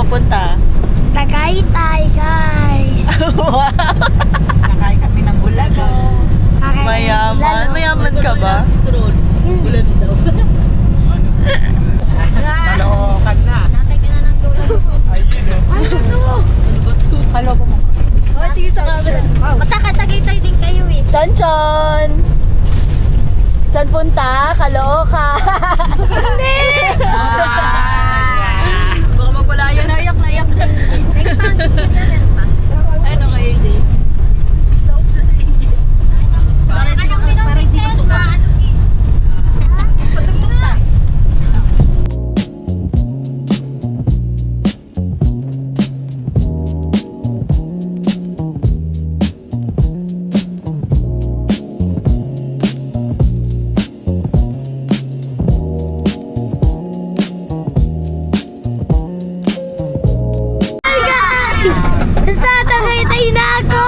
papunta? Tagaytay, guys. Nakain kami ng bulago. Mayaman. Mayaman ka ba? Bulan daw. Kalokan na. Natay ka na ng tulog. Ayun o. Ano to? Kalobo mo. Oh, tingin sa camera. Magkakatagaytay din kayo eh. Chonchon! Saan punta? Kaloka! Hindi! Baka magwala yan. Nayak. Next time, meron pa. Ano kayo, Jay? Anong pinag-test na? Patugtog na. Basta tagaytay na ako!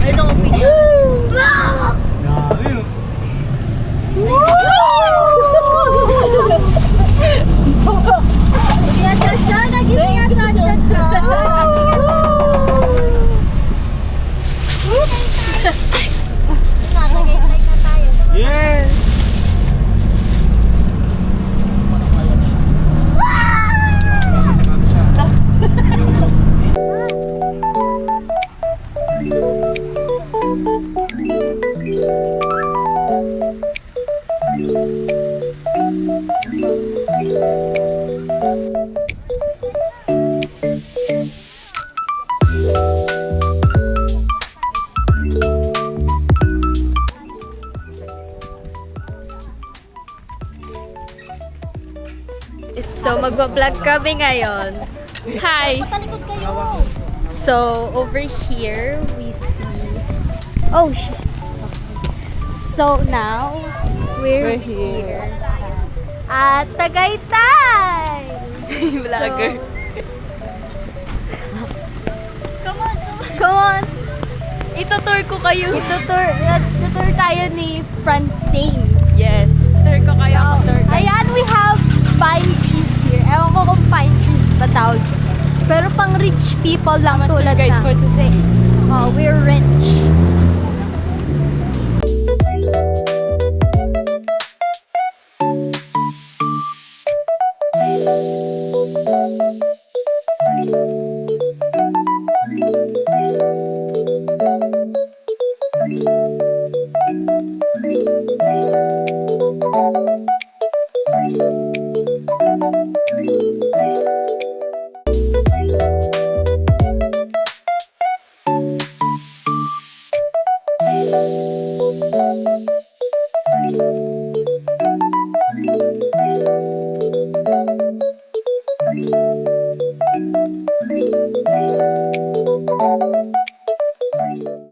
Anong opinion? Grabe o. Tagaytay na tayo. Yes! So, magbablog kami ngayon. Hi! Talikod kayo. So, over here, we see... Oh, shit. So, now, we're here. At Tagaytay! Vlogger. Come on! Itutour ko kayo. Tutur tayo ni Francine. Yes. Tour ko kayo. So, Tour tayo. ayan, we have pine trees here. Ewan ko kung pine trees ba tawag. Pero pang rich people lang tulad Guide na. for today. Oh, we're rich.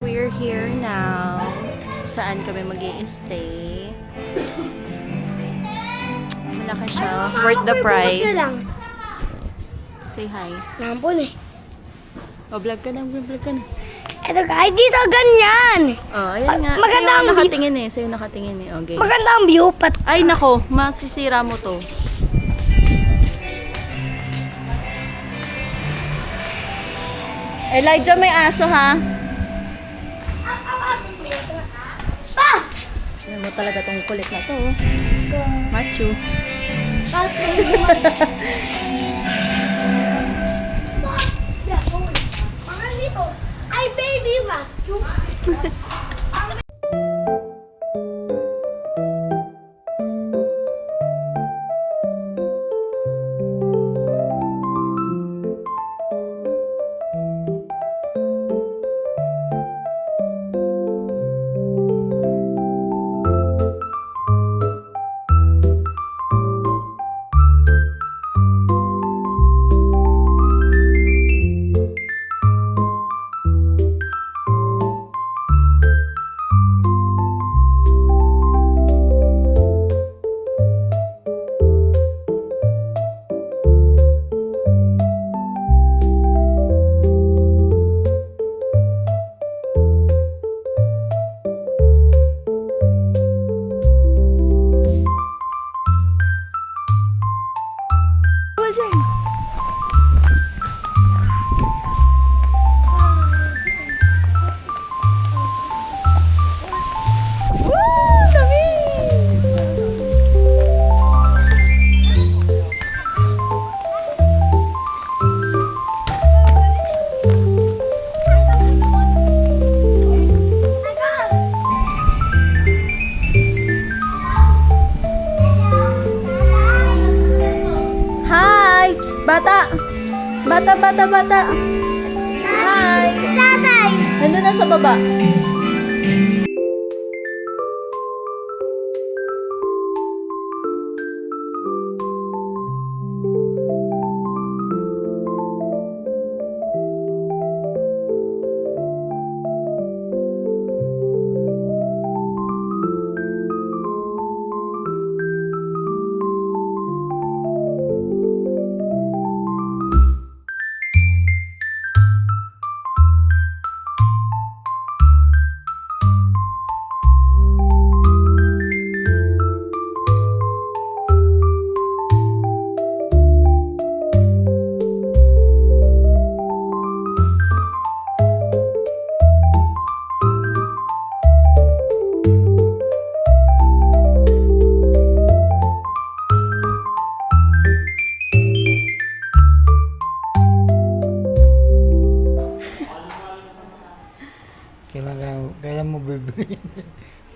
We're here now. Saan kami mag-i-stay? Malaki siya. Worth the price. Say hi. Nampun eh. O, vlog ka na. Eto guys, dito ganyan. Oh, ayan nga. Maganda Sa'yo ang view. nakatingin eh. Sa'yo nakatingin eh. Okay. Maganda ang view, pat. Ay, nako. Masisira mo to. Elijah, may aso ha? Pa! Alam mo talaga tong kulit na to. Machu. Ay, baby, Machu. bata. Hi! Tatay! Nandun na sa baba. Kailan mo bibilin?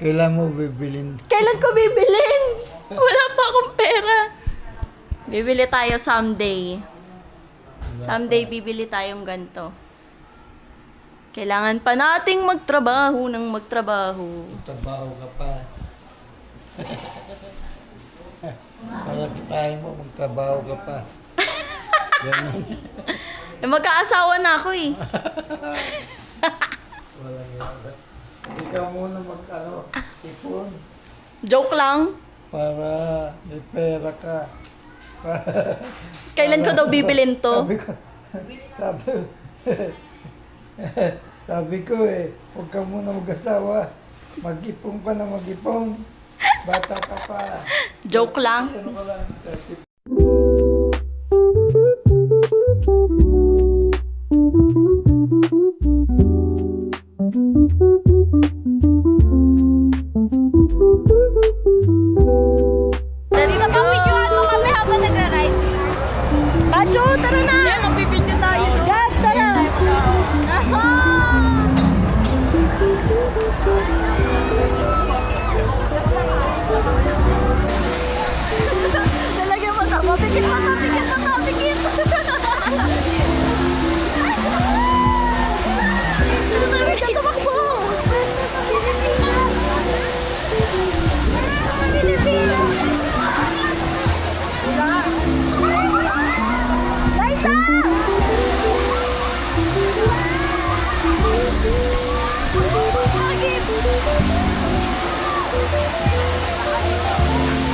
Kailan mo bibilin? Kailan ko bibilin? Wala pa akong pera. Bibili tayo someday. Someday bibili tayong ganito. Kailangan pa nating magtrabaho ng magtrabaho. Trabaho ka pa. Kaya kitain mo, magtrabaho ka pa. Ganun. Magkaasawa na ako eh. Walang yata. Ikaw muna ipon. Joke lang. Para may pera ka. Kailan ko daw bibilin to? Sabi ko huwag ka muna mag-asawa. Mag-ipon ka na mag-ipon. Bata ka pa. Joke lang. Ano ka lang? Kapag-videoan mo kami habang nagra-ride. Pacho, tara na! Yeah, magbibideo tayo. Gab, tara! Talagyan mo sa mapikit pa, mapikit pa, mapikit! Sabi ka, tumakbo!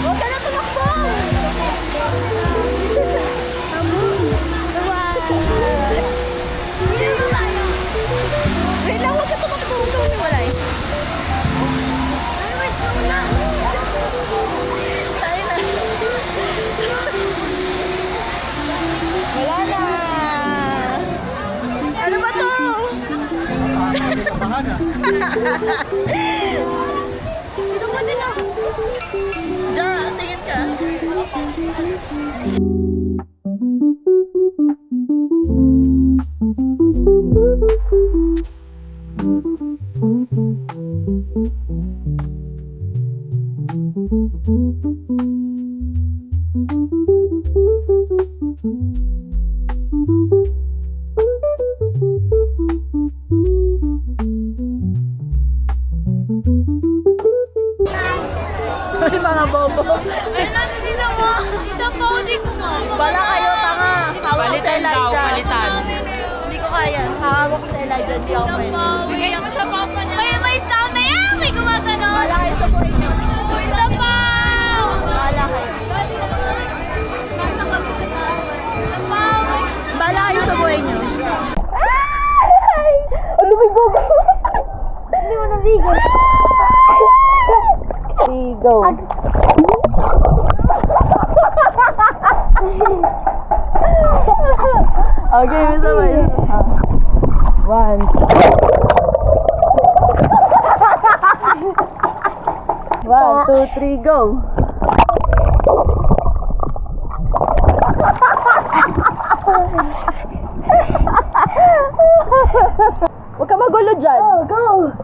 Huwag ka na tumakbo! Wait lang, huwag ka tumakbo. Huwag ka umiwalay. Tayo na. Wala na. Ano ba to? Diyan, tingin ka. Ay, mga bobo. Ay, dito mo. Dito po, di ko kaya. Bala kayo, tanga. Hawak ko sa Elijah. palitan. Hindi ko kaya. Hawak ko sa Elijah, hindi ako pwede. Bigay mo sa papa niya. May sound na yan. May gumaganon. Bala kayo sa buhay niyo. Ito pa. Bala kayo. Ito pa. Bala kayo sa buhay niyo. Ay! Ang lumigo ko. Hindi mo nabigo. Go. Okay, Mr. Boy. 1. 1, 2, 3, go. Huwag ka magulo dyan. Go.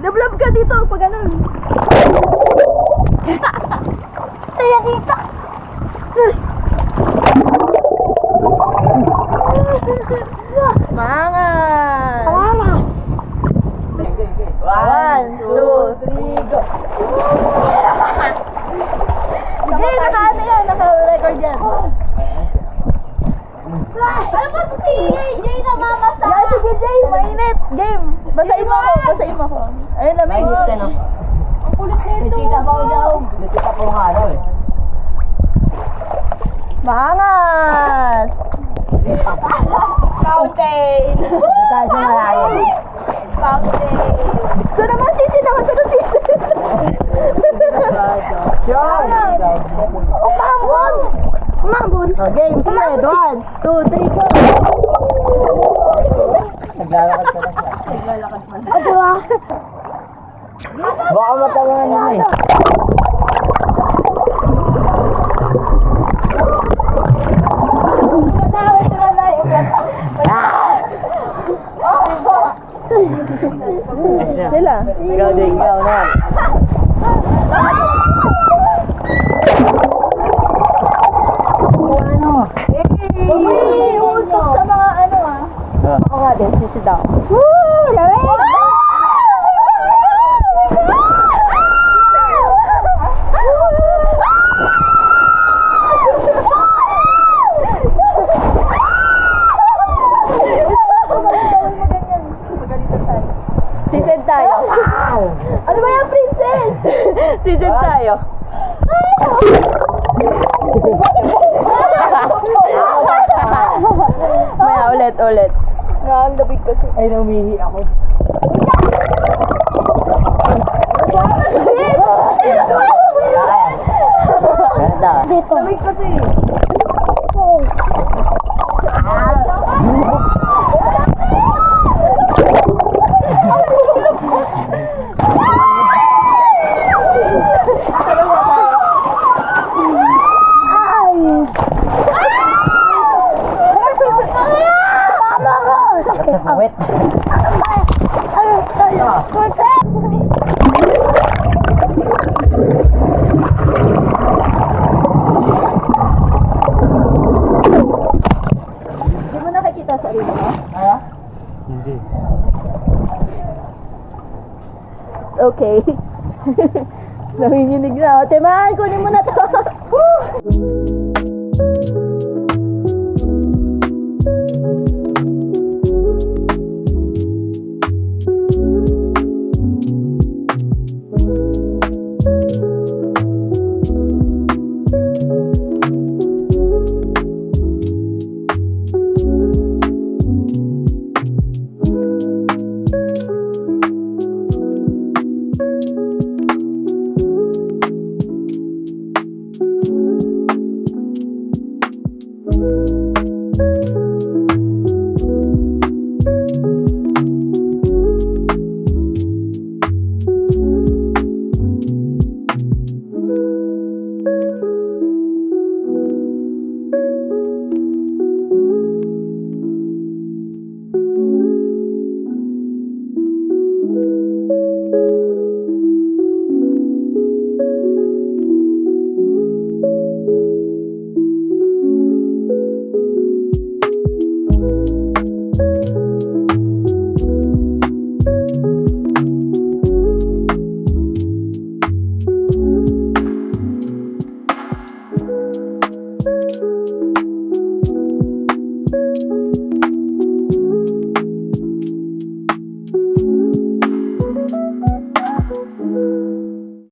Dablab ka dito pag ganun. Saya dito. Mangas! Palas. 1, 2, 3, go! Hindi, naka-ano yan, naka-record yan. Ano ba ito si Jay na mamasa? Yan, sige Jay, mainit. Game. Basahin mo ako, basahin mo ako. Ayun na, mainit ka no. Ang kulit nito. Mangas! Fountain! Fountain! Ito naman sisi naman, ito na sisi. Mangas! Umambon! Umambon! Game, sige. 1, 2, 3, go! Naglalakad ka na siya. Diba? Baka matawangan mo eh. Sila. Ikaw din, ikaw na. Utok sa mga ano ah. Ako nga din, sisi daw. Sisid tayo. Ano ba yan, princess? Sisid tayo. Maya, ulit. Nakandabig kasi. Ay, naumihi ako. Ganda. Lamig kasi. Wet. Hindi mo nakikita sa sarili mo? Kaya? Hindi. It's okay. Nanginginig na ako. Timan, kunin mo na to.